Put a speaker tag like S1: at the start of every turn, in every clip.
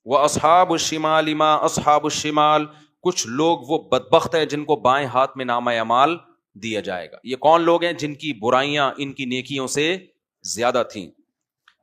S1: وَأَصْحَابُ الشِّمَالِ مَا أَصْحَابُ الشِّمَالِ، کچھ لوگ وہ بدبخت ہیں جن کو بائیں ہاتھ میں نامہ اعمال دیا جائے گا. یہ کون لوگ ہیں؟ جن کی برائیاں ان کی نیکیوں سے زیادہ تھیں.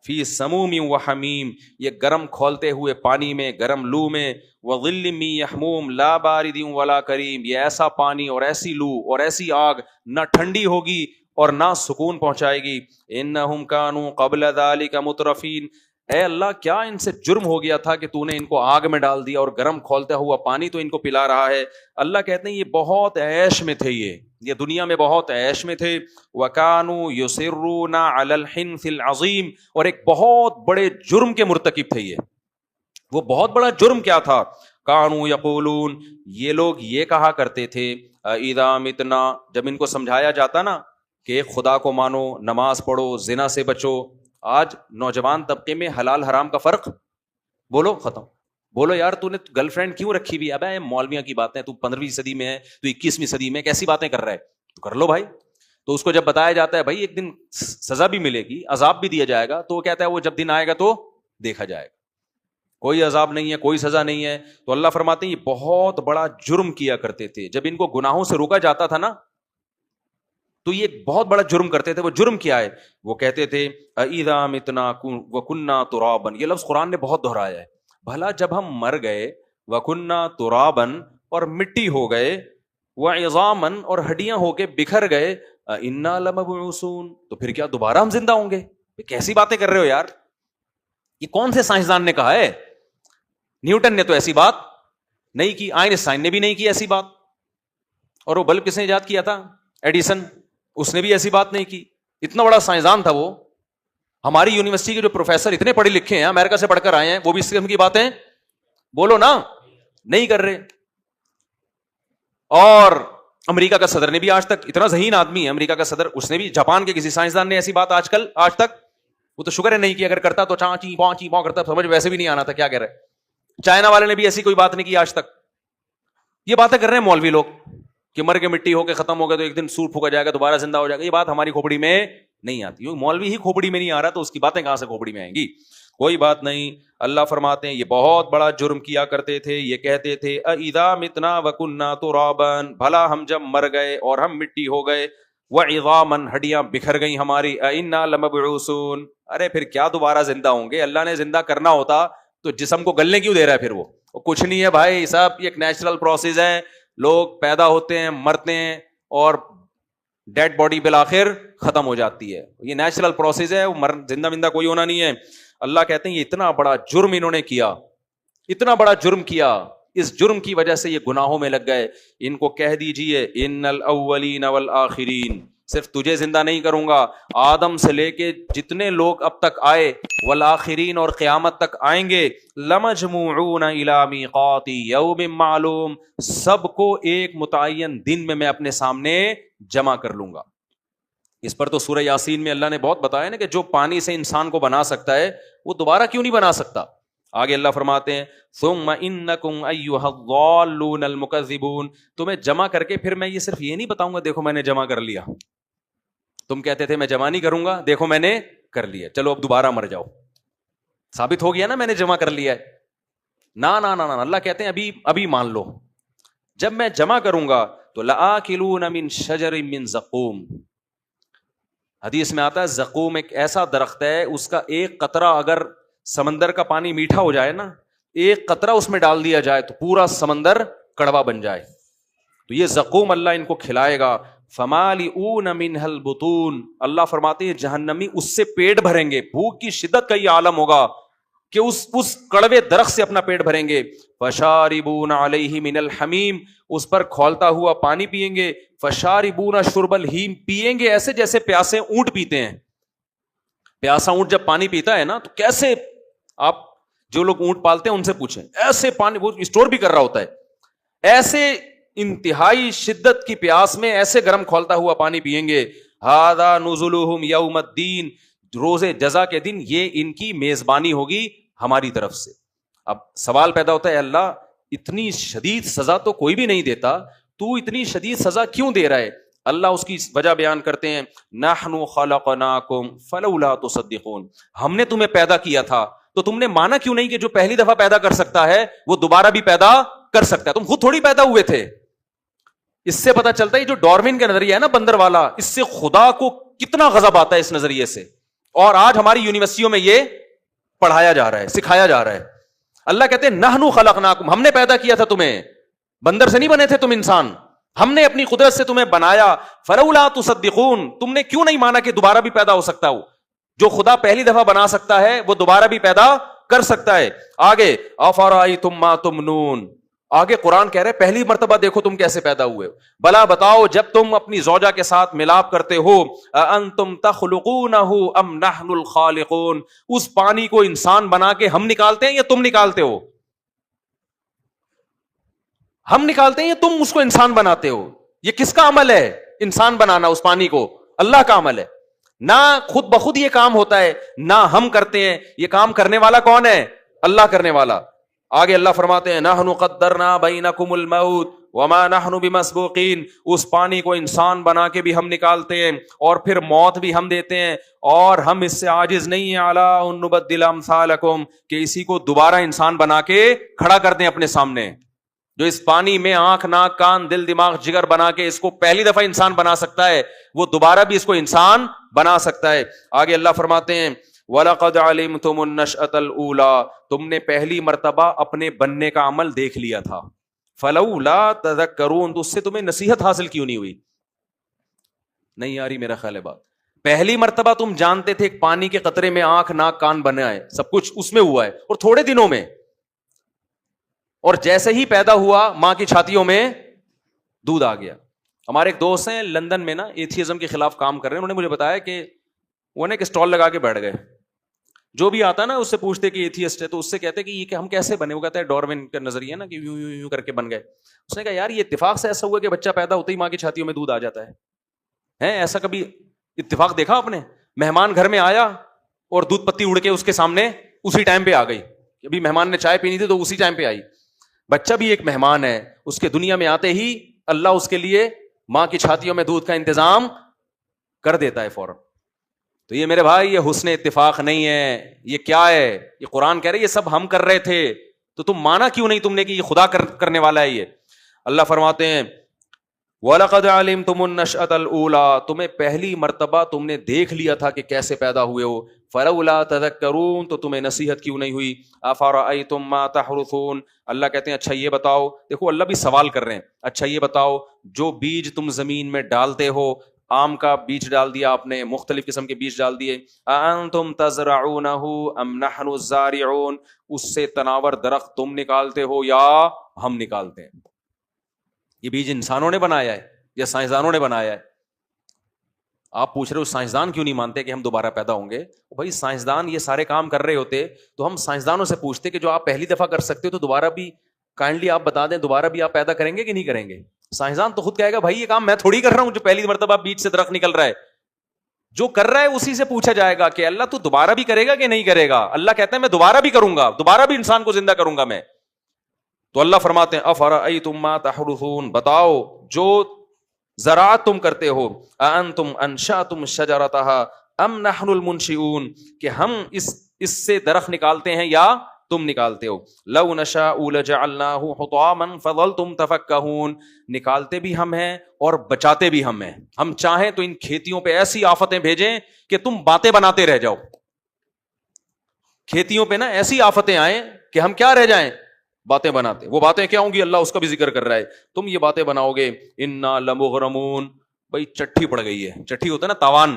S1: فی سموم و حمیم، یہ گرم کھولتے ہوئے پانی میں، گرم لو میں. وظل من یحموم لا بارد ولا کریم، یہ ایسا پانی اور ایسی لو اور ایسی آگ نہ ٹھنڈی ہوگی اور نہ سکون پہنچائے گی. انہم کانوا قبل ذلک مترفین، اے اللہ کیا ان سے جرم ہو گیا تھا کہ تو نے ان کو آگ میں ڈال دیا اور گرم کھولتا ہوا پانی تو ان کو پلا رہا ہے. اللہ کہتے ہیں یہ بہت عیش میں تھے، یہ دنیا میں بہت عیش میں تھے. وَكَانُوا يُصِرُّونَ عَلَى الْحِنْثِ الْعَظِيمِ، اور ایک بہت بڑے جرم کے مرتکب تھے. وہ بہت بڑا جرم کیا تھا؟ کانوا یقولون، یہ لوگ یہ کہا کرتے تھے، اذا متنا، جب ان کو سمجھایا جاتا نا کہ خدا کو مانو، نماز پڑھو، زنا سے بچو. آج نوجوان طبقے میں حلال حرام کا فرق بولو ختم. بولو یار تو نے گرل فرینڈ کیوں رکھی ہوئی؟ ابے مولویاں کی باتیں، تو 15ویں صدی میں ہے، تو 21ویں صدی میں کیسی باتیں کر رہا ہے؟ تو کر لو بھائی. تو اس کو جب بتایا جاتا ہے بھائی ایک دن سزا بھی ملے گی، عذاب بھی دیا جائے گا، تو وہ کہتا ہے وہ جب دن آئے گا تو دیکھا جائے گا، کوئی عذاب نہیں ہے، کوئی سزا نہیں ہے. تو اللہ فرماتے ہیں یہ بہت بڑا جرم کیا کرتے تھے. جب ان کو گناہوں سے روکا جاتا تھا نا تو یہ بہت بڑا جرم کرتے تھے. وہ جرم کیا ہے؟ وہ کہتے تھے اذا متنا وکنا ترابا، یہ لفظ قرآن نے بہت دہرایا ہے. بھلا جب ہم مر گئے، وکنا ترابا، اور مٹی ہو گئے، وعظاما، اور ہڈیاں ہو کے بکھر گئے، انا لمبعوثون، تو پھر کیا دوبارہ ہم زندہ ہوں گے؟ کیسی باتیں کر رہے ہو یار؟ یہ کون سے سائنسدان نے کہا ہے؟ نیوٹن نے تو ایسی بات نہیں کی، آئنسٹائن نے بھی نہیں کی ایسی بات. اور وہ بلب کس نے ایجاد کیا تھا؟ ایڈیسن، اس نے بھی ایسی بات نہیں کی. اتنا بڑا سائنسدان تھا وہ. ہماری یونیورسٹی کے جو پروفیسر اتنے پڑھے لکھے ہیں، امریکہ سے پڑھ کر آئے ہیں، وہ بھی اس قسم کی باتیں بولو نا نہیں کر رہے. اور امریکہ کا صدر نے بھی آج تک، اتنا ذہین آدمی ہے امریکہ کا صدر، اس نے بھی، جاپان کے کسی سائنسدان نے ایسی بات آج تک، وہ تو شکر ہے نہیں کی، اگر کرتا تو چانچی پانچی پاں کرتا، سمجھ ویسے بھی نہیں آنا تھا کیا کہہ رہے. چائنا والے نے بھی ایسی کوئی بات نہیں کی آج تک. یہ باتیں کر رہے ہیں مولوی لوگ کہ مر کے مٹی ہو کے ختم ہو گیا تو ایک دن سور پھونکا جائے گا، دوبارہ زندہ ہو جائے گا. یہ بات ہماری کھوپڑی میں نہیں آتی. مولوی ہی کھوپڑی میں نہیں آ رہا تو اس کی باتیں کہاں سے کھوپڑی میں آئیں گی؟ کوئی بات نہیں. اللہ فرماتے ہیں یہ بہت بڑا جرم کیا کرتے تھے. یہ کہتے تھے اذا متنا وکنا ترابا، بھلا ہم جب مر گئے اور ہم مٹی ہو گئے، وعظاما، ہڈیاں بکھر گئی ہماری، انا لمبعوثون، ارے پھر کیا دوبارہ زندہ ہوں گے؟ اللہ نے زندہ کرنا ہوتا تو جسم کو گلنے کیوں دے رہا ہے پھر؟ وہ کچھ نہیں ہے بھائی صاحب، یہ ایک نیچرل پروسیس ہے. لوگ پیدا ہوتے ہیں، مرتے ہیں، اور ڈیڈ باڈی بالآخر ختم ہو جاتی ہے. یہ نیچرل پروسیس ہے، زندہ بندہ کوئی ہونا نہیں ہے. اللہ کہتے ہیں یہ اتنا بڑا جرم انہوں نے کیا، اتنا بڑا جرم کیا، اس جرم کی وجہ سے یہ گناہوں میں لگ گئے. ان کو کہہ دیجئے ان الاولین والآخرین، صرف تجھے زندہ نہیں کروں گا، آدم سے لے کے جتنے لوگ اب تک آئے، والآخرین، اور قیامت تک آئیں گے، لمجموعون الی میقات یوم معلوم، سب کو ایک متعین دن میں اپنے سامنے جمع کر لوں گا. اس پر تو سورہ یاسین میں اللہ نے بہت بتایا نا کہ جو پانی سے انسان کو بنا سکتا ہے وہ دوبارہ کیوں نہیں بنا سکتا. آگے اللہ فرماتے ہیں ثم انکم ایھا الضالون المکذبون، تمہیں جمع کر کے پھر میں یہ صرف یہ نہیں بتاؤں گا دیکھو میں نے جمع کر لیا. تم کہتے تھے میں جمع نہیں کروں گا، دیکھو میں نے کر لیا، چلو اب دوبارہ مر جاؤ، ثابت ہو گیا نا میں نے جمع کر لیا ہے. نا نا نا نا، اللہ کہتے ہیں ابھی مان لو، جب میں جمع کروں گا تو لآکلون من شجر من زقوم. حدیث میں آتا ہے زقوم ایک ایسا درخت ہے، اس کا ایک قطرہ اگر سمندر کا پانی میٹھا ہو جائے نا، ایک قطرہ اس میں ڈال دیا جائے تو پورا سمندر کڑوا بن جائے. تو یہ زقوم اللہ ان کو کھلائے گا. فمالئون منها البطون، اللہ فرماتے ہیں جہنمی اس سے پیٹ بھریں گے. بھوک کی شدت کا یہ عالم ہوگا کہ اس کڑوے درخت سے اپنا پیٹ بھریں گے. فشاربون علیہ من الحمیم، اس پر کھولتا ہوا پانی پیئیں گے. فشاربون شرب الہیم، پیئیں گے ایسے جیسے پیاسے اونٹ پیتے ہیں. پیاسا اونٹ جب پانی پیتا ہے نا تو کیسے، آپ جو لوگ اونٹ پالتے ہیں ان سے پوچھیں، ایسے پانی وہ اسٹور بھی کر رہا ہوتا ہے، ایسے انتہائی شدت کی پیاس میں ایسے گرم کھولتا ہوا پانی پیئیں گے. ھذا نزلہم یوم الدین، روز جزا کے دن یہ ان کی میزبانی ہوگی ہماری طرف سے. اب سوال پیدا ہوتا ہے اللہ اتنی شدید سزا تو کوئی بھی نہیں دیتا، تو اتنی شدید سزا کیوں دے رہا ہے؟ اللہ اس کی وجہ بیان کرتے ہیں نحن خلقناکم فلولا تصدقون، ہم نے تمہیں پیدا کیا تھا تو تم نے مانا کیوں نہیں کہ جو پہلی دفعہ پیدا کر سکتا ہے وہ دوبارہ بھی پیدا کر سکتا ہے؟ تم خود تھوڑی پیدا ہوئے تھے. اس سے پتا چلتا ہے جو ڈارون کا نظریہ ہے نا بندر والا, اس سے خدا کو کتنا غضب آتا ہے اس نظریے سے. اور آج ہماری یونیورسٹیوں میں یہ پڑھایا جا رہا ہے, سکھایا جا رہا ہے. اللہ کہتے ہیں نحنو خلقناکم, ہم نے پیدا کیا تھا تمہیں, بندر سے نہیں بنے تھے تم انسان, ہم نے اپنی قدرت سے تمہیں بنایا. فلولا تصدقون, تم نے کیوں نہیں مانا کہ دوبارہ بھی پیدا ہو سکتا ہو؟ جو خدا پہلی دفعہ بنا سکتا ہے وہ دوبارہ بھی پیدا کر سکتا ہے. آگے افرأیتم ما تمنون, آگے قرآن کہہ رہے پہلی مرتبہ دیکھو تم کیسے پیدا ہوئے ہو. بلا بتاؤ جب تم اپنی زوجہ کے ساتھ ملاپ کرتے ہو, انتم تخلقونہ ام نحن الخالقون, اس پانی کو انسان بنا کے ہم نکالتے ہیں یا تم نکالتے ہو؟ ہم نکالتے ہیں یا تم اس کو انسان بناتے ہو؟ یہ کس کا عمل ہے انسان بنانا اس پانی کو؟ اللہ کا عمل ہے. نہ خود بخود یہ کام ہوتا ہے نہ ہم کرتے ہیں, یہ کام کرنے والا کون ہے؟ اللہ کرنے والا. آگے اللہ فرماتے ہیں نحن قدرنا بینکم الموت وما نحن بمسبوقین, اس پانی کو انسان بنا کے بھی ہم نکالتے ہیں اور پھر موت بھی ہم دیتے ہیں, اور ہم اس سے عاجز نہیں ہیں علی ان نبدل امثالکم, کہ اسی کو دوبارہ انسان بنا کے کھڑا کر دیں اپنے سامنے. جو اس پانی میں آنکھ ناک کان دل دماغ جگر بنا کے اس کو پہلی دفعہ انسان بنا سکتا ہے, وہ دوبارہ بھی اس کو انسان بنا سکتا ہے. آگے اللہ فرماتے ہیں وَلَقَدْ عَلِمْتُمُ النَّشْأَةَ الْأُولَىٰ, تم نے پہلی مرتبہ اپنے بننے کا عمل دیکھ لیا تھا. فَلَوْلَا تَذَكَّرُونَ, تو اس سے تمہیں نصیحت حاصل کیوں نہیں ہوئی؟ نہیں آ رہی میرا خیال ہے بات. پہلی مرتبہ تم جانتے تھے ایک پانی کے قطرے میں آنکھ ناک کان بنا ہے, سب کچھ اس میں ہوا ہے اور تھوڑے دنوں میں, اور جیسے ہی پیدا ہوا ماں کی چھاتیوں میں دودھ آ گیا. ہمارے ایک دوست ہیں لندن میں نا, ایتھیزم کے خلاف کام کر رہے ہیں, انہوں نے مجھے بتایا کہ وہ نے ایک اسٹال لگا کے بیٹھ گئے, جو بھی آتا نا اس سے پوچھتے کہ ایتھیسٹ ہے, تو اس سے کہتے کہ یہ کہ ہم کیسے بنے, وہ کہتا ہے ڈارون کا نظریہ نا کہ یوں یوں یوں کر کے بن گئے. اس نے کہا یار یہ اتفاق سے ایسا ہوا کہ بچہ پیدا ہوتے ہی ماں کی چھاتیوں میں دودھ آ جاتا ہے, ایسا کبھی اتفاق دیکھا آپ نے؟ مہمان گھر میں آیا اور دودھ پتی اڑ کے اس کے سامنے اسی ٹائم پہ آ گئی, ابھی مہمان نے چائے پینی تھی تو اسی ٹائم پہ آئی. بچہ بھی ایک مہمان ہے, اس کے دنیا میں آتے ہی اللہ اس کے لیے ماں کی چھاتیوں میں دودھ کا انتظام کر دیتا ہے فوراً. تو یہ میرے بھائی یہ حسن اتفاق نہیں ہے, یہ کیا ہے؟ یہ قرآن کہہ رہے یہ سب ہم کر رہے تھے, تو تم مانا کیوں نہیں تم نے کہ یہ خدا کرنے والا ہے؟ یہ اللہ فرماتے ہیں وَلَقَدْ عَلِمْتُمُ النَّشْأَةَ الْأُولَىٰ, تمہیں پہلی مرتبہ تم نے دیکھ لیا تھا کہ کیسے پیدا ہوئے ہو. فَلَوْلَا تَذَكَّرُونَ, تو تمہیں نصیحت کیوں نہیں ہوئی؟ أَفَرَأَيْتُم مَّا تَحْرُثُونَ, اللہ کہتے ہیں اچھا یہ بتاؤ, دیکھو اللہ بھی سوال کر رہے ہیں, اچھا یہ بتاؤ جو بیج تم زمین میں ڈالتے ہو, آم کا بیج ڈال دیا آپ نے, مختلف قسم کے بیج ڈال دیے, أَأَنتُمْ تَزْرَعُونَهُ أَمْ نَحْنُ الزَّارِعُونَ, اس سے تناور درخت تم نکالتے ہو یا ہم نکالتے ہیں؟ یہ بیج انسانوں نے بنایا ہے یا سائنسدانوں نے بنایا ہے؟ آپ پوچھ رہے ہو سائنسدان کیوں نہیں مانتے کہ ہم دوبارہ پیدا ہوں گے؟ بھائی سائنسدان یہ سارے کام کر رہے ہوتے تو ہم سائنسدانوں سے پوچھتے کہ جو آپ پہلی دفعہ کر سکتے ہو تو دوبارہ بھی کائنڈلی آپ بتا دیں, دوبارہ بھی آپ پیدا کریں گے کہ نہیں کریں گے؟ سائنسدان تو خود کہے گا بھائی یہ کام میں تھوڑی کر رہا ہوں جو پہلی مرتبہ بیج سے درخت نکل رہا ہے. جو کر رہا ہے اسی سے پوچھا جائے گا کہ اللہ تو دوبارہ بھی کرے گا کہ نہیں کرے گا؟ اللہ کہتا ہے میں دوبارہ بھی کروں گا, دوبارہ بھی انسان کو زندہ کروں گا میں. تو اللہ فرماتے ہیں افرأیتم ما تحرثون, بتاؤ جو زراعت تم کرتے ہو, اانتم انشأتم شجرتها ام نحن المنشئون, کہ ہم اس سے درخت نکالتے ہیں یا تم نکالتے ہو. لو نشاء لجعلناه حطاما فظلتم تفکہون, نکالتے بھی ہم ہیں اور بچاتے بھی ہم ہیں. ہم چاہیں تو ان کھیتیوں پہ ایسی آفتیں بھیجیں کہ تم باتیں بناتے رہ جاؤ. کھیتیوں پہ نا ایسی آفتیں آئیں کہ ہم کیا رہ جائیں؟ باتیں بناتے. وہ باتیں کیا ہوں گی؟ اللہ اس کا بھی ذکر کر رہا ہے, تم یہ باتیں بناؤ گے. انا لمغرمون, بھائی چٹھی پڑ گئی ہے. چٹھی ہوتا ہے نا تاوان,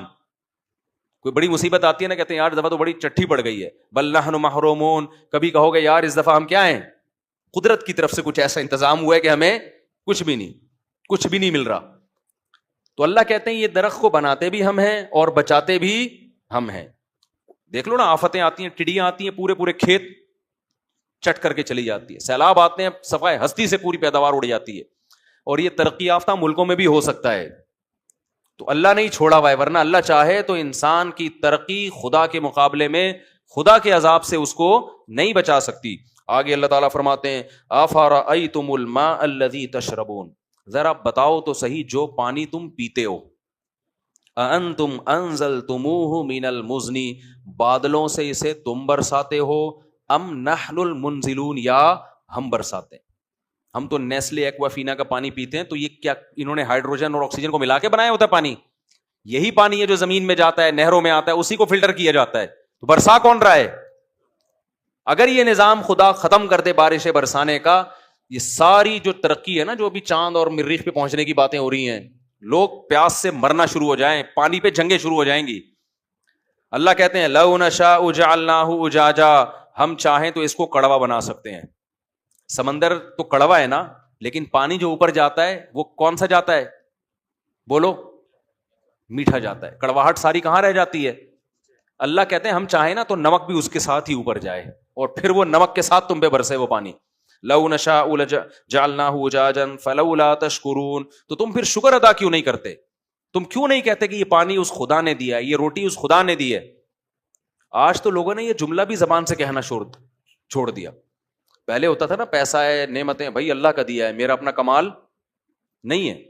S1: کوئی بڑی مصیبت آتی ہے نا, کہتے ہیں یار اس دفعہ تو بڑی چٹھی پڑ گئی ہے. بل نحن محرومون, کبھی کہو گے یار اس دفعہ ہم کیا ہیں, قدرت کی طرف سے کچھ ایسا انتظام ہوا ہے کہ ہمیں کچھ بھی نہیں مل رہا. تو اللہ کہتے ہیں یہ درخت کو بناتے بھی ہم ہیں اور بچاتے بھی ہم ہیں. دیکھ لو نا آفتیں آتی ہیں, ٹڈیاں آتی ہیں, پورے کھیت چٹ کر کے چلی جاتی ہے. سیلاب آتے ہیں, صفائے ہستی سے پوری پیداوار اڑ جاتی ہے. اور یہ ترقی یافتہ ملکوں میں بھی ہو سکتا ہے. تو اللہ نہیں چھوڑا ہوا ہے, ورنہ اللہ چاہے تو انسان کی ترقی خدا کے مقابلے میں خدا کے عذاب سے اس کو نہیں بچا سکتی. آگے اللہ تعالیٰ فرماتے ہیں افرأیتم الماء الذی تشربون, ذرا بتاؤ تو صحیح جو پانی تم پیتے ہو. اَأَنْتُمْ أَنزَلْتُمُوهُ مِنَ الْمُزْنِ, بادلوں سے اسے تم برساتے ہو, ام نحن المنزلون, یا ہم برساتے ہیں. ہم تو نیسلے ایکوافینا کا پانی پیتے ہیں, تو یہ کیا انہوں نے ہائیڈروجن اور آکسیجن کو ملا کے بنایا ہوتا ہے پانی؟ یہی پانی ہے جو زمین میں جاتا ہے, نہروں میں آتا ہے, اسی کو فلٹر کیا جاتا ہے. تو برسا کون رہا ہے؟ اگر یہ نظام خدا ختم کر دے بارشیں برسانے کا, یہ ساری جو ترقی ہے نا, جو ابھی چاند اور مریخ پہ پہنچنے کی باتیں ہو رہی ہیں, لوگ پیاس سے مرنا شروع ہو جائیں, پانی پہ جنگیں شروع ہو جائیں گی. اللہ کہتے ہیں لو نشاء جعلناہ اجاجا, ہم چاہیں تو اس کو کڑوا بنا سکتے ہیں. سمندر تو کڑوا ہے نا, لیکن پانی جو اوپر جاتا ہے وہ کون سا جاتا ہے؟ بولو, میٹھا جاتا ہے. کڑواہٹ ساری کہاں رہ جاتی ہے؟ اللہ کہتے ہیں ہم چاہیں نا تو نمک بھی اس کے ساتھ ہی اوپر جائے, اور پھر وہ نمک کے ساتھ تم پہ برسے وہ پانی. لو نشاء جعلناہ اجاجا فلولا تشکرون, تو تم پھر شکر ادا کیوں نہیں کرتے؟ تم کیوں نہیں کہتے کہ یہ پانی اس خدا نے دیا ہے, یہ روٹی اس خدا نے دی ہے؟ آج تو لوگوں نے یہ جملہ بھی زبان سے کہنا چھوڑ دیا. پہلے ہوتا تھا نا, پیسہ ہے, نعمتیں, بھائی اللہ کا دیا ہے, میرا اپنا کمال نہیں ہے.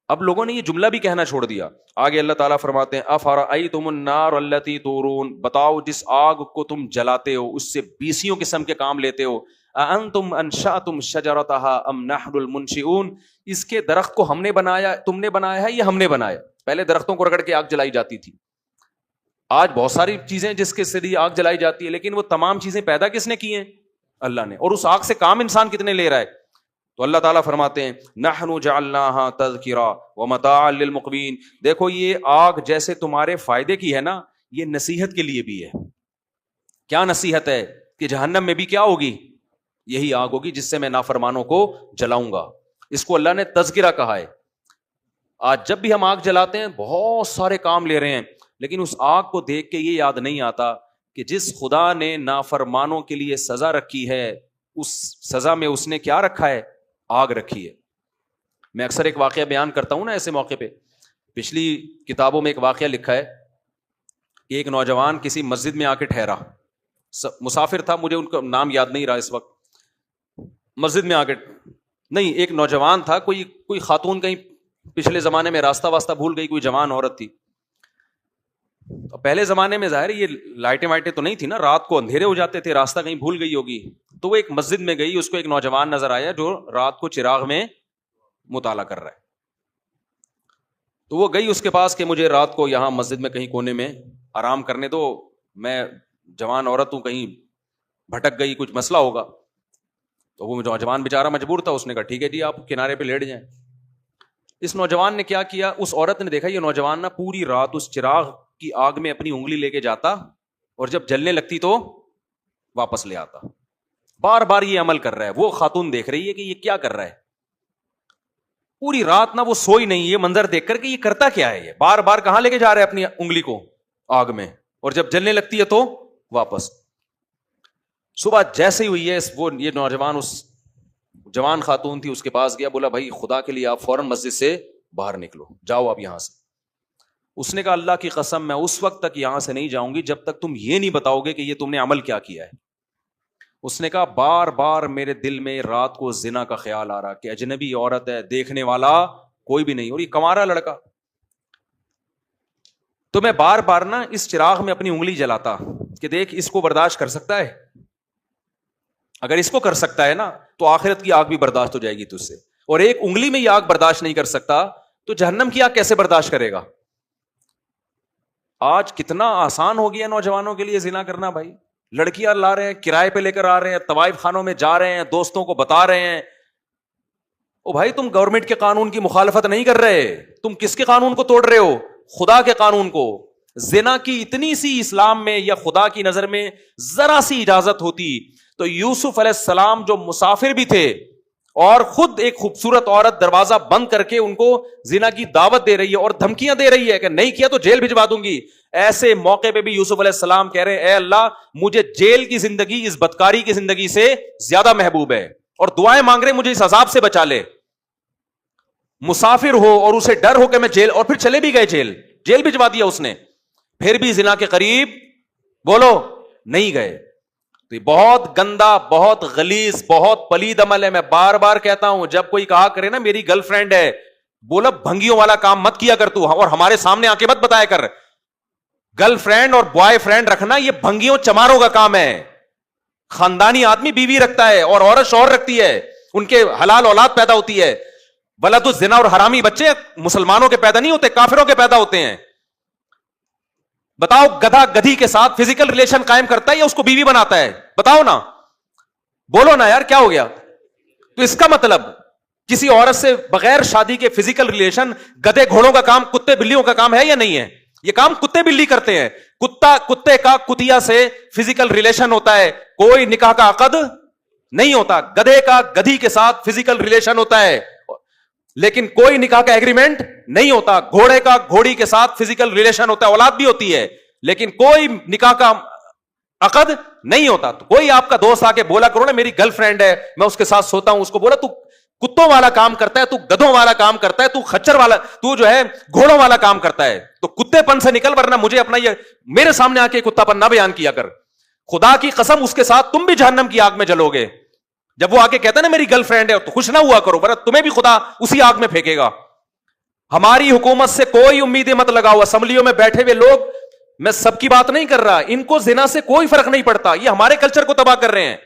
S1: اب لوگوں نے یہ جملہ بھی کہنا چھوڑ دیا. آگے اللہ تعالیٰ فرماتے ہیں افرأیتم النار التی تورون, بتاؤ جس آگ کو تم جلاتے ہو, اس سے 20 قسم کے کام لیتے ہو, اانتم انشأتم شجرتها ام نحن المنشئون, اس کے درخت کو ہم نے بنایا, تم نے بنایا ہے, یہ ہم نے بنایا. پہلے درختوں کو رگڑ کے آگ جلائی جاتی تھی. آج بہت ساری چیزیں جس کے ذریعے آگ جلائی جاتی ہے, لیکن وہ تمام چیزیں پیدا کس نے کی ہیں؟ اللہ نے. اور اس آگ سے کام انسان کتنے لے رہا ہے؟ تو اللہ تعالیٰ فرماتے ہیں نحن جعلناها تذکرا ومتاعا للمقوین, دیکھو یہ آگ جیسے تمہارے فائدے کی ہے نا, یہ نصیحت کے لیے بھی ہے. کیا نصیحت ہے؟ کہ جہنم میں بھی کیا ہوگی؟ یہی آگ ہوگی جس سے میں نافرمانوں کو جلاؤں گا. اس کو اللہ نے تذکرہ کہا ہے. آج جب بھی ہم آگ جلاتے ہیں بہت سارے کام لے رہے ہیں, لیکن اس آگ کو دیکھ کے یہ یاد نہیں آتا کہ جس خدا نے نافرمانوں کے لیے سزا رکھی ہے, اس سزا میں اس نے کیا رکھا ہے؟ آگ رکھی ہے. میں اکثر ایک واقعہ بیان کرتا ہوں نا ایسے موقع پہ. پچھلی کتابوں میں ایک واقعہ لکھا ہے کہ ایک نوجوان کسی مسجد میں آ کے ٹھہرا, مسافر تھا, مجھے ان کا نام یاد نہیں رہا اس وقت. مسجد میں آ کے نہیں, ایک نوجوان تھا, کوئی خاتون کہیں پچھلے زمانے میں راستہ واسطہ بھول گئی, کوئی جوان عورت تھی. پہلے زمانے میں ظاہر یہ لائٹیں وائٹیں تو نہیں تھی نا, رات کو اندھیرے ہو جاتے تھے, راستہ کہیں بھول گئی ہوگی. تو وہ ایک مسجد میں گئی, اس کو ایک نوجوان نظر آیا جو رات کو چراغ میں مطالعہ کر رہا ہے. تو وہ گئی اس کے پاس کہ مجھے رات کو یہاں مسجد میں کہیں کونے میں آرام کرنے دو, میں جوان عورت ہوں, کہیں بھٹک گئی, کچھ مسئلہ ہوگا. تو وہ نوجوان بیچارہ مجبور تھا, اس نے کہا ٹھیک ہے جی آپ کنارے پہ لیٹ جائیں. اس نوجوان نے کیا کیا, اس عورت نے دیکھا یہ نوجوان نا پوری رات اس چراغ کی آگ میں اپنی انگلی لے کے جاتا, اور جب جلنے لگتی تو واپس لے آتا. بار بار یہ عمل کر رہا ہے. وہ خاتون دیکھ رہی ہے کہ یہ کیا کر رہا ہے, پوری رات نہ وہ سوئی نہیں, یہ منظر دیکھ کر کہ یہ کرتا کیا ہے, یہ بار بار کہاں لے کے جا رہا ہے اپنی انگلی کو آگ میں, اور جب جلنے لگتی ہے تو واپس. صبح جیسے ہی ہوئی ہے وہ یہ نوجوان اس جوان خاتون تھی اس کے پاس گیا, بولا بھائی خدا کے لیے آپ فوراً مسجد سے باہر نکلو, جاؤ آپ یہاں سے. اس نے کہا اللہ کی قسم میں اس وقت تک یہاں سے نہیں جاؤں گی جب تک تم یہ نہیں بتاؤ گے کہ یہ تم نے عمل کیا کیا ہے. اس نے کہا بار بار میرے دل میں رات کو زنا کا خیال آ رہا کہ اجنبی عورت ہے, دیکھنے والا کوئی بھی نہیں, اور یہ کمارا لڑکا. تو میں بار بار نا اس چراغ میں اپنی انگلی جلاتا کہ دیکھ اس کو برداشت کر سکتا ہے, اگر اس کو کر سکتا ہے نا تو آخرت کی آگ بھی برداشت ہو جائے گی تجھ سے, اور ایک انگلی میں یہ آگ برداشت نہیں کر سکتا تو جہنم کی آگ کیسے برداشت کرے گا. آج کتنا آسان ہو گیا نوجوانوں کے لیے زنا کرنا. بھائی لڑکیاں لا رہے ہیں, کرائے پہ لے کر آ رہے ہیں, طوائف خانوں میں جا رہے ہیں, دوستوں کو بتا رہے ہیں. او بھائی تم گورنمنٹ کے قانون کی مخالفت نہیں کر رہے, تم کس کے قانون کو توڑ رہے ہو؟ خدا کے قانون کو. زنا کی اتنی سی اسلام میں یا خدا کی نظر میں ذرا سی اجازت ہوتی تو یوسف علیہ السلام جو مسافر بھی تھے اور خود ایک خوبصورت عورت دروازہ بند کر کے ان کو زنا کی دعوت دے رہی ہے اور دھمکیاں دے رہی ہے کہ نہیں کیا تو جیل بھجوا دوں گی, ایسے موقع پہ بھی یوسف علیہ السلام کہہ رہے اے اللہ مجھے جیل کی زندگی اس بدکاری کی زندگی سے زیادہ محبوب ہے, اور دعائیں مانگ رہے مجھے اس عذاب سے بچا لے. مسافر ہو اور اسے ڈر ہو کہ میں جیل, اور پھر چلے بھی گئے جیل بھجوا دیا اس نے, پھر بھی زنا کے قریب بولو نہیں گئے. تو یہ بہت گندا, بہت غلیظ, بہت پلید عمل ہے. میں بار بار کہتا ہوں جب کوئی کہا کرے نا میری گرل فرینڈ ہے, بولا بھنگیوں والا کام مت کیا کر تو, اور ہمارے سامنے آ کے مت بتایا کر. گرل فرینڈ اور بوائے فرینڈ رکھنا یہ بھنگیوں چماروں کا کام ہے. خاندانی آدمی بیوی رکھتا ہے اور عورت شوہر رکھتی ہے, ان کے حلال اولاد پیدا ہوتی ہے. ولد الزنا اور حرامی بچے مسلمانوں کے پیدا نہیں ہوتے, کافروں کے پیدا ہوتے ہیں. بتاؤ گدھا گدھی کے ساتھ فزیکل ریلیشن قائم کرتا ہے یا اس کو بیوی بناتا ہے؟ بتاؤ نا, بولو نا یار, کیا ہو گیا؟ تو اس کا مطلب کسی عورت سے بغیر شادی کے فزیکل ریلیشن گدھے گھوڑوں کا کام, کتے بلیوں کا کام ہے یا نہیں ہے؟ یہ کام کتے بلی کرتے ہیں. کتے کا کتیا سے فزیکل ریلیشن ہوتا ہے, کوئی نکاح کا عقد نہیں ہوتا. گدھے کا گدھی کے ساتھ فزیکل ریلیشن ہوتا ہے لیکن کوئی نکاح کا ایگریمنٹ نہیں ہوتا. گھوڑے کا گھوڑی کے ساتھ فزیکل ریلیشن ہوتا ہے, اولاد بھی ہوتی ہے, لیکن کوئی نکاح کا عقد نہیں ہوتا. تو کوئی آپ کا دوست آ کے بولا کرو نا میری گرل فرینڈ ہے, میں اس کے ساتھ سوتا ہوں, اس کو بولا تو کتوں والا کام کرتا ہے, تو گدھوں والا کام کرتا ہے, تو خچر والا, تو جو ہے گھوڑوں والا کام کرتا ہے. تو کتے پن سے نکل, ورنہ مجھے اپنا یہ میرے سامنے آ کے کتا پن نہ بیان کیا کر. خدا کی قسم اس کے ساتھ تم بھی جہنم کی آگ میں جلو گے. جب وہ آگے کہتا ہے نا میری گرل فرینڈ ہے, تو خوش نہ ہوا کرو, ورنہ تمہیں بھی خدا اسی آگ میں پھینکے گا. ہماری حکومت سے کوئی امیدیں مت لگاؤ. اسمبلیوں میں بیٹھے ہوئے لوگ, میں سب کی بات نہیں کر رہا, ان کو زنا سے کوئی فرق نہیں پڑتا. یہ ہمارے کلچر کو تباہ کر رہے ہیں.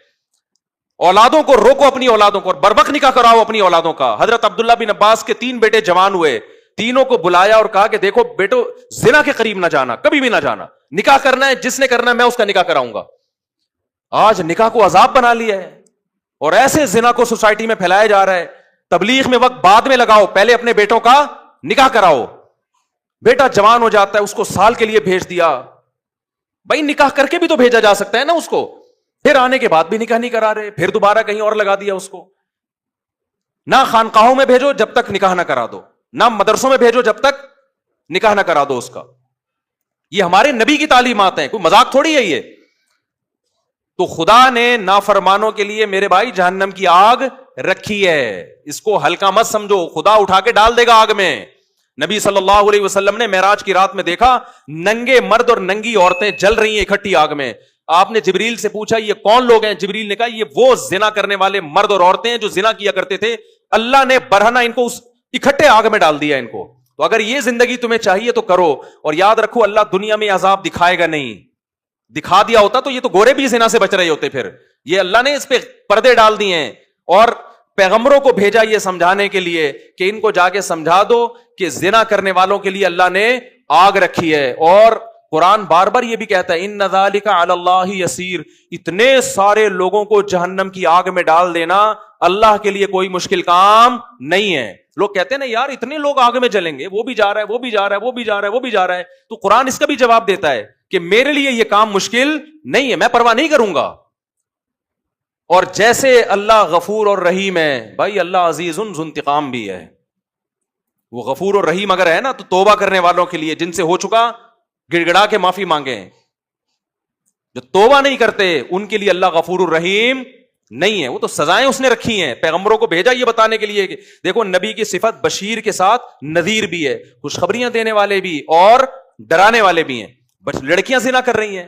S1: اولادوں کو روکو, اپنی اولادوں کو, اور بروقت نکاح کراؤ اپنی اولادوں کا. حضرت عبداللہ بن عباس کے 3 بیٹے جوان ہوئے, تینوں کو بلایا اور کہا کہ دیکھو بیٹو, زنا کے قریب نہ جانا, کبھی بھی نہ جانا. نکاح کرنا ہے, جس نے کرنا ہے میں اس کا نکاح کراؤں گا. آج نکاح کو عذاب بنا لیا ہے اور ایسے زنا کو سوسائٹی میں پھیلایا جا رہا ہے. تبلیغ میں وقت بعد میں لگاؤ, پہلے اپنے بیٹوں کا نکاح کراؤ. بیٹا جوان ہو جاتا ہے, اس کو سال کے لیے بھیج دیا. بھائی نکاح کر کے بھی تو بھیجا جا سکتا ہے نا اس کو. پھر آنے کے بعد بھی نکاح نہیں کرا رہے, پھر دوبارہ کہیں اور لگا دیا اس کو. نہ خانقاہوں میں بھیجو جب تک نکاح نہ کرا دو, نہ مدرسوں میں بھیجو جب تک نکاح نہ کرا دو اس کا. یہ ہمارے نبی کی تعلیمات ہیں, کوئی مذاق تھوڑی ہے یہ. تو خدا نے نافرمانوں کے لیے میرے بھائی جہنم کی آگ رکھی ہے, اس کو ہلکا مت سمجھو. خدا اٹھا کے ڈال دے گا آگ میں. نبی صلی اللہ علیہ وسلم نے معراج کی رات میں دیکھا ننگے مرد اور ننگی عورتیں جل رہی ہیں اکٹھی آگ میں. آپ نے جبریل سے پوچھا یہ کون لوگ ہیں؟ جبریل نے کہا یہ وہ زنا کرنے والے مرد اور عورتیں ہیں جو زنا کیا کرتے تھے. اللہ نے برہنہ ان کو اس اکٹھے آگ میں ڈال دیا ان کو. تو اگر یہ زندگی تمہیں چاہیے تو کرو, اور یاد رکھو اللہ دنیا میں عذاب دکھائے گا نہیں. دکھا دیا ہوتا تو یہ تو گورے بھی زنا سے بچ رہے ہوتے. پھر یہ اللہ نے اس پہ پردے ڈال دیے ہیں, اور پیغمبروں کو بھیجا یہ سمجھانے کے لیے کہ ان کو جا کے سمجھا دو کہ زنا کرنے والوں کے لیے اللہ نے آگ رکھی ہے. اور قرآن بار بار یہ بھی کہتا ہے ان ذالک علی اللہ یسیر, اتنے سارے لوگوں کو جہنم کی آگ میں ڈال دینا اللہ کے لیے کوئی مشکل کام نہیں ہے. لوگ کہتے ہیں نا یار اتنے لوگ آگ میں جلیں گے, وہ بھی جا رہا ہے, وہ بھی جا رہا ہے, وہ بھی جا رہا ہے, وہ بھی جا رہا ہے. تو قرآن اس کا بھی جواب دیتا ہے کہ میرے لیے یہ کام مشکل نہیں ہے, میں پرواہ نہیں کروں گا. اور جیسے اللہ غفور اور رحیم ہے, بھائی اللہ عزیز ذو انتقام بھی ہے. وہ غفور اور رحیم اگر ہے نا تو توبہ کرنے والوں کے لیے, جن سے ہو چکا گڑ گڑا کے معافی مانگے. جو توبہ نہیں کرتے ان کے لیے اللہ غفور الرحیم نہیں ہے. وہ تو سزائیں اس نے رکھی ہیں, پیغمبروں کو بھیجا یہ بتانے کے لیے کہ دیکھو نبی کی صفت بشیر کے ساتھ نذیر بھی ہے, خوشخبریاں دینے والے بھی اور ڈرانے والے بھی ہیں. بس لڑکیاں زنا کر رہی ہیں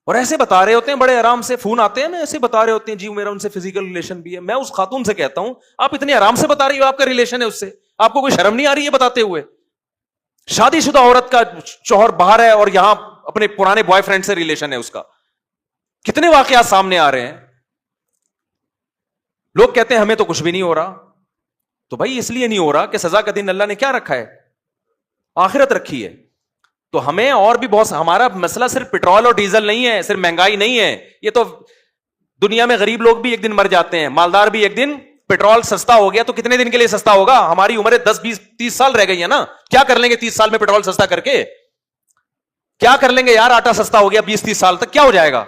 S1: اور ایسے بتا رہے ہوتے ہیں, بڑے آرام سے فون آتے ہیں نا, ایسے بتا رہے ہوتے ہیں جی میرا ان سے فزیکل ریلیشن بھی ہے. میں اس خاتون سے کہتا ہوں آپ اتنے آرام سے بتا رہی ہو آپ کا ریلیشن ہے اس سے, آپ کو کوئی شرم نہیں آ رہی ہے بتاتے ہوئے؟ شادی شدہ عورت کا شوہر باہر ہے اور یہاں اپنے پرانے بوائے فرینڈ سے ریلیشن ہے اس کا. کتنے واقعات سامنے آ رہے ہیں. لوگ کہتے ہیں ہمیں تو کچھ بھی نہیں ہو رہا. تو بھائی اس لیے نہیں ہو رہا کہ سزا کا دن اللہ نے کیا رکھا ہے؟ آخرت رکھی ہے. تو ہمیں اور بھی بہت, ہمارا مسئلہ صرف پیٹرول اور ڈیزل نہیں ہے, صرف مہنگائی نہیں ہے. یہ تو دنیا میں غریب لوگ بھی ایک دن مر جاتے ہیں, مالدار بھی ایک دن. پیٹرول سستا ہو گیا تو کتنے دن کے لیے سستا ہوگا؟ ہماری عمریں 10 20 30 سال رہ گئی ہیں نا. کیا کر لیں گے 30 سال میں پیٹرول سستا کر کے؟ کیا کر لیں گے یار؟ آٹا سستا ہو گیا 20 30 سال تک, کیا ہو جائے گا؟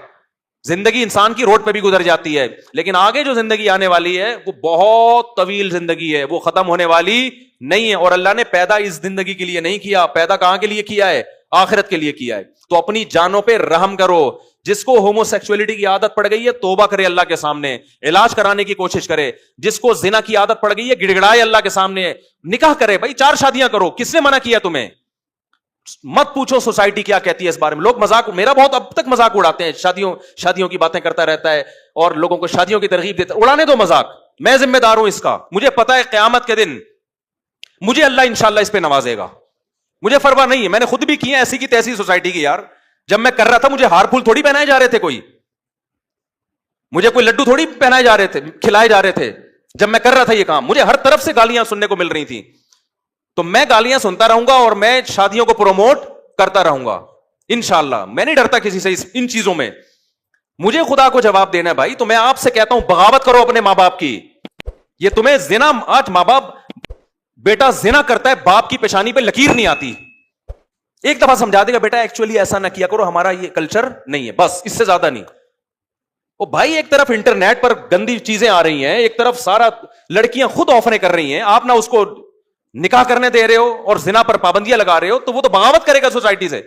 S1: زندگی انسان کی روڈ پہ بھی گزر جاتی ہے, لیکن آگے جو زندگی آنے والی ہے وہ بہت طویل زندگی ہے, وہ ختم ہونے والی نہیں ہے. اور اللہ نے پیدا اس زندگی کے لیے نہیں کیا, پیدا کہاں کے لیے کیا ہے؟ آخرت کے لیے کیا ہے. تو اپنی جانوں پہ رحم کرو. جس کو ہومو سیکسولیٹی کی عادت پڑ گئی ہے توبہ کرے اللہ کے سامنے, علاج کرانے کی کوشش کرے. جس کو زنا کی عادت پڑ گئی ہے گڑ گڑائے اللہ کے سامنے, نکاح کرے. بھائی 4 شادیاں کرو, کس نے منع کیا تمہیں؟ مت پوچھو سوسائٹی کیا کہتی ہے اس بارے میں. لوگ مذاق, میرا بہت اب تک مذاق اڑاتے ہیں, شادیوں کی باتیں کرتا رہتا ہے اور لوگوں کو شادیوں کی ترغیب دیتا. اڑانے دو مذاق, میں ذمہ دار ہوں اس کا. مجھے پتا ہے قیامت کے دن مجھے اللہ انشاءاللہ اس پہ نوازے گا, مجھے پرواہ نہیں ہے, میں نے خود بھی کی ہے ایسی کی تیسی سوسائٹی کی یار. جب میں کر رہا تھا مجھے ہار پھول تھوڑی پہنائے جا رہے تھے, مجھے کوئی لڈو تھوڑی پہنائے جا رہے تھے, کھلائے جا رہے تھے. جب میں کر رہا تھا یہ کام مجھے ہر طرف سے گالیاں سننے کو مل رہی تھیں, تو میں گالیاں سنتا رہوں گا اور میں شادیوں کو پروموٹ کرتا رہوں گا انشاءاللہ. میں نہیں ڈرتا کسی سے ان چیزوں میں, مجھے خدا کو جواب دینا ہے بھائی. تو میں آپ سے کہتا ہوں بغاوت کرو اپنے ماں باپ کی. یہ تمہیں زنا, آج ماں باپ, بیٹا زنا کرتا ہے باپ کی پیشانی پہ لکیر نہیں آتی, ایک دفعہ سمجھا دے گا بیٹا ایکچولی ایسا نہ کیا کرو, ہمارا یہ کلچر نہیں ہے, بس اس سے زیادہ نہیں. او بھائی ایک طرف انٹرنیٹ پر گندی چیزیں آ رہی ہیں, ایک طرف سارا لڑکیاں خود آفریں کر رہی ہیں, آپ نہ اس کو نکاح کرنے دے رہے ہو اور زنا پر پابندیاں لگا رہے ہو, تو وہ تو بغاوت کرے گا سوسائٹی سے.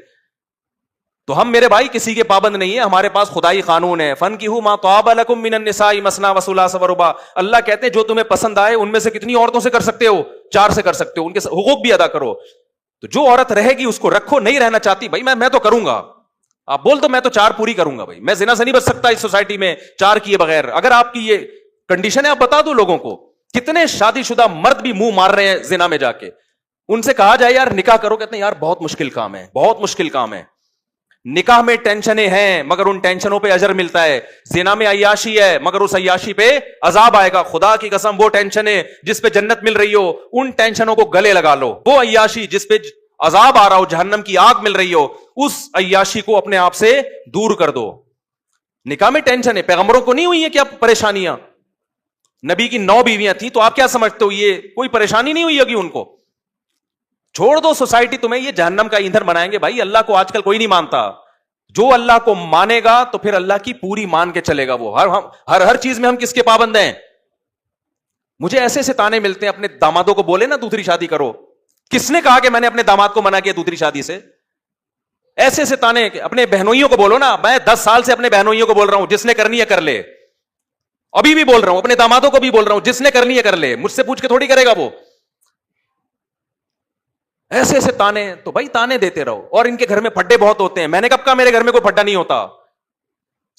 S1: تو ہم میرے بھائی کسی کے پابند نہیں ہے, ہمارے پاس خدائی قانون ہے. فَانْكِحُوا مَا طَابَ لَكُم مِّنَ النِّسَاءِ مَثْنَىٰ وَثُلَاثَ وَرُبَاعَ. اللہ کہتے ہیں جو تمہیں پسند آئے ان میں سے کتنی عورتوں سے کر سکتے ہو, 4 سے کر سکتے ہو, ان کے حقوق بھی ادا کرو. تو جو عورت رہے گی اس کو رکھو, نہیں رہنا چاہتی بھائی میں تو کروں گا, آپ بول دو میں تو 4 پوری کروں گا. بھائی میں زنا سے نہیں بچ سکتا اس سوسائٹی میں 4 کیے بغیر. اگر آپ کی یہ کنڈیشن ہے آپ بتا دو لوگوں کو. کتنے شادی شدہ مرد بھی منہ مار رہے ہیں زنا میں جا کے, ان سے کہا جائے یار نکاح کرو, کہتے ہیں یار بہت مشکل کام ہے, بہت مشکل کام ہے. نکاح میں ٹینشنیں ہیں مگر ان ٹینشنوں پہ اجر ملتا ہے. زنا میں عیاشی ہے مگر اس عیاشی پہ عذاب آئے گا. خدا کی قسم وہ ٹینشنیں جس پہ جنت مل رہی ہو ان ٹینشنوں کو گلے لگا لو. وہ عیاشی جس پہ عذاب آ رہا ہو, جہنم کی آگ مل رہی ہو, اس عیاشی کو اپنے آپ سے دور کر دو. نکاح میں ٹینشن ہے, پیغمبروں کو نہیں ہوئی ہے کیا پریشانیاں؟ نبی کی 9 بیویاں تھیں, تو آپ کیا سمجھتے ہو یہ کوئی پریشانی نہیں ہوئی ہوگی ان کو؟ چھوڑ دو, سوسائٹی تمہیں یہ جہنم کا ایندھن بنائیں گے. بھائی اللہ کو آج کل کوئی نہیں مانتا. جو اللہ کو مانے گا تو پھر اللہ کی پوری مان کے چلے گا. وہ ہر چیز میں ہم کس کے پابند ہیں؟ مجھے ایسے ایسے تانے ملتے ہیں, اپنے دامادوں کو بولے نا دوسری شادی کرو. کس نے کہا کہ میں نے اپنے داماد کو منع کیا دوسری شادی سے؟ ایسے ایسے تانے. اپنے بہنوئیوں کو بولو نا, میں 10 سال سے اپنے بہنوئیوں کو بول رہا ہوں جس نے کرنی ہے کر لے. ابھی بھی بول رہا ہوں, اپنے دامادوں کو بھی بول رہا ہوں جس نے کرنی ہے کر لے, مجھ سے پوچھ کے تھوڑی کرے گا وہ. ایسے ایسے تانے. تو بھائی تانے دیتے رہو. اور ان کے گھر میں پھڈے بہت ہوتے ہیں. میں نے کب کہا میرے گھر میں کوئی پھڈا نہیں ہوتا؟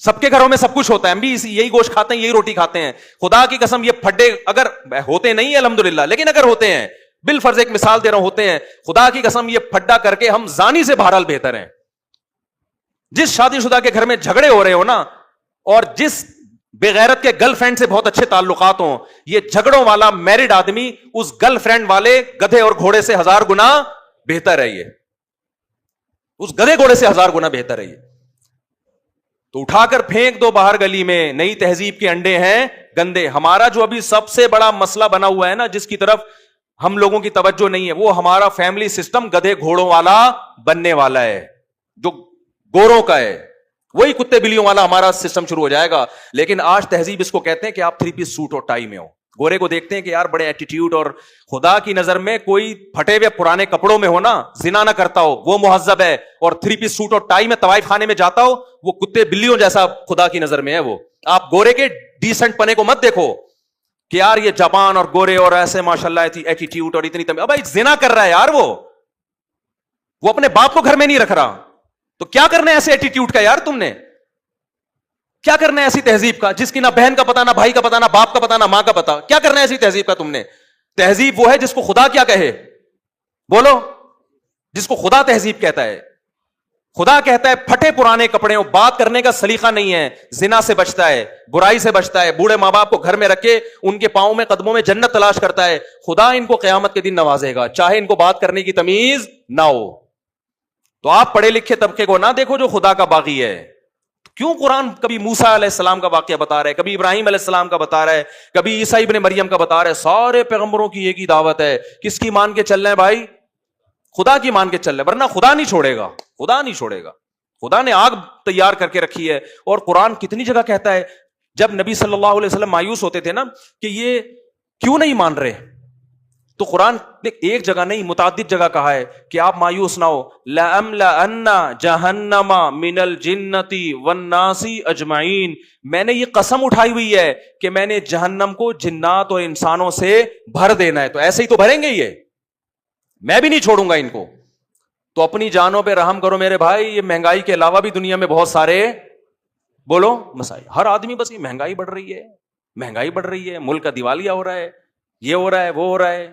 S1: سب کے گھروں میں سب کچھ ہوتا ہے, ہم بھی یہی گوشت کھاتے ہیں, یہی روٹی کھاتے ہیں. خدا کی قسم یہ پھڈے اگر ہوتے نہیں الحمدللہ, لیکن اگر ہوتے ہیں, بالفرض ایک مثال دے رہا ہوں, ہوتے ہیں, خدا کی قسم یہ پھڈا کر کے ہم زانی سے بہرحال بہتر ہیں. جس شادی شدہ کے گھر میں جھگڑے ہو رہے ہو نا, اور جس بغیرت کے گرل فرینڈ سے بہت اچھے تعلقات ہوں, یہ جھگڑوں والا میرڈ آدمی اس گرل فرینڈ والے گدھے اور گھوڑے سے 1000 گنا بہتر ہے. یہ اس گدھے گھوڑے سے 1000 گنا بہتر ہے. یہ تو اٹھا کر پھینک دو باہر گلی میں. نئی تہذیب کے انڈے ہیں گندے. ہمارا جو ابھی سب سے بڑا مسئلہ بنا ہوا ہے نا, جس کی طرف ہم لوگوں کی توجہ نہیں ہے, وہ ہمارا فیملی سسٹم گدھے گھوڑوں والا بننے والا ہے, جو گوروں کا ہے. وہی کتے بلیوں والا ہمارا سسٹم شروع ہو جائے گا. لیکن آج تہذیب اس کو کہتے ہیں کہ آپ 3 پیس سوٹ اور ٹائی میں ہو. گورے کو دیکھتے ہیں کہ یار بڑے ایٹیٹیوڈ, اور خدا کی نظر میں کوئی پھٹے ہوئے پرانے کپڑوں میں ہو نا, زنا نہ کرتا ہو, وہ مہذب ہے. اور 3 پیس سوٹ اور ٹائی میں طوائف خانے میں جاتا ہو, وہ کتے بلیوں جیسا خدا کی نظر میں ہے. وہ آپ گورے کے ڈیسنٹ پنے کو مت دیکھو کہ یار یہ جاپان اور گورے اور ایسے ماشاءاللہ ایٹیٹیوڈ اور اتنی اب زنا کر رہا ہے یار. وہ اپنے باپ کو گھر میں نہیں رکھ رہا, تو کیا کرنا ہے ایسے ایٹیٹیوڈ کا یار؟ تم نے کیا کرنا ہے ایسی تہذیب کا جس کی نہ بہن کا پتا, نہ بھائی کا پتا, نہ باپ کا پتا, نہ ماں کا پتا؟ کیا کرنا ہے ایسی تہذیب کا تم نے؟ تہذیب وہ ہے جس کو خدا کیا کہے, بولو, جس کو خدا تہذیب کہتا ہے. خدا کہتا ہے پھٹے پرانے کپڑے, بات کرنے کا سلیقہ نہیں ہے, زنا سے بچتا ہے, برائی سے بچتا ہے, بوڑھے ماں باپ کو گھر میں رکھے ان کے پاؤں میں قدموں میں جنت تلاش کرتا ہے. خدا ان کو قیامت کے دن نوازے گا, چاہے ان کو بات کرنے کی تمیز نہ ہو. تو آپ پڑھے لکھے طبقے کو نہ دیکھو جو خدا کا باغی ہے. کیوں قرآن کبھی موسیٰ علیہ السلام کا واقعہ بتا رہا ہے, کبھی ابراہیم علیہ السلام کا بتا رہا ہے, کبھی عیسیٰ ابن مریم کا بتا رہا ہے. سارے پیغمبروں کی ایک ہی دعوت ہے, کس کی مان کے چل رہے ہیں بھائی؟ خدا کی مان کے چل رہے ہیں, ورنہ خدا نہیں چھوڑے گا. خدا نہیں چھوڑے گا. خدا نے آگ تیار کر کے رکھی ہے. اور قرآن کتنی جگہ کہتا ہے, جب نبی صلی اللہ علیہ وسلم مایوس ہوتے تھے نا کہ یہ کیوں نہیں مان رہے, تو قرآن نے ایک جگہ نہیں متعدد جگہ کہا ہے کہ آپ مایوس نہ ہو. لَأَمْلَأَنَّ جَهَنَّمَ مِنَ الْجِنَّةِ وَالنَّاسِ أَجْمَعِينَ. میں نے یہ قسم اٹھائی ہوئی ہے کہ میں نے جہنم کو جنات اور انسانوں سے بھر دینا ہے. تو ایسے ہی تو بھریں گے, یہ میں بھی نہیں چھوڑوں گا ان کو. تو اپنی جانوں پہ رحم کرو میرے بھائی. یہ مہنگائی کے علاوہ بھی دنیا میں بہت سارے, بولو, مسائل. ہر آدمی بس یہ مہنگائی بڑھ رہی ہے, مہنگائی بڑھ رہی ہے, ملک کا دیوالیہ ہو رہا ہے, یہ ہو رہا ہے, وہ ہو رہا ہے.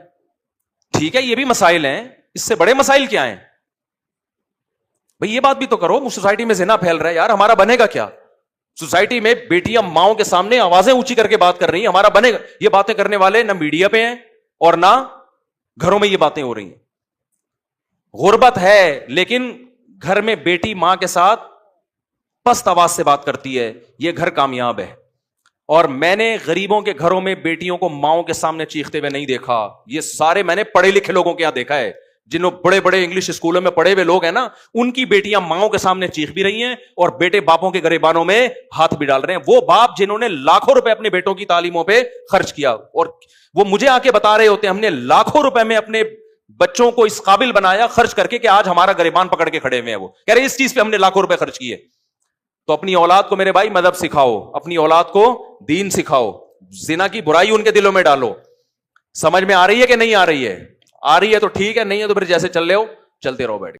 S1: ٹھیک ہے یہ بھی مسائل ہیں, اس سے بڑے مسائل کیا ہیں بھئی؟ یہ بات بھی تو کرو, سوسائٹی میں زنا پھیل رہا ہے یار, ہمارا بنے گا کیا؟ سوسائٹی میں بیٹیاں ماؤں کے سامنے آوازیں اونچی کر کے بات کر رہی ہیں, ہمارا بنے گا؟ یہ باتیں کرنے والے نہ میڈیا پہ ہیں اور نہ گھروں میں یہ باتیں ہو رہی ہیں. غربت ہے لیکن گھر میں بیٹی ماں کے ساتھ پست آواز سے بات کرتی ہے, یہ گھر کامیاب ہے. اور میں نے غریبوں کے گھروں میں بیٹیوں کو ماؤں کے سامنے چیختے ہوئے نہیں دیکھا. یہ سارے میں نے پڑھے لکھے لوگوں کے یہاں دیکھا ہے, جنہوں بڑے بڑے انگلش اسکولوں میں پڑھے ہوئے لوگ ہیں نا, ان کی بیٹیاں ماؤں کے سامنے چیخ بھی رہی ہیں اور بیٹے باپوں کے گریبانوں میں ہاتھ بھی ڈال رہے ہیں. وہ باپ جنہوں نے لاکھوں روپے اپنے بیٹوں کی تعلیموں پہ خرچ کیا, اور وہ مجھے آ کے بتا رہے ہوتے ہیں ہم نے لاکھوں روپے میں اپنے بچوں کو اس قابل بنایا خرچ کر کے کہ آج ہمارا گریبان پکڑ کے کھڑے ہوئے ہیں. وہ کہہ رہے اس چیز پہ ہم نے لاکھوں روپے خرچ کیے. تو اپنی اولاد کو میرے بھائی مذہب سکھاؤ, اپنی اولاد کو دین سکھاؤ, زنا کی برائی ان کے دلوں میں ڈالو. سمجھ میں آ رہی ہے کہ نہیں آ رہی ہے؟ آ رہی ہے تو ٹھیک ہے, نہیں ہے تو پھر جیسے چل رہے ہو چلتے رہو بیٹھ.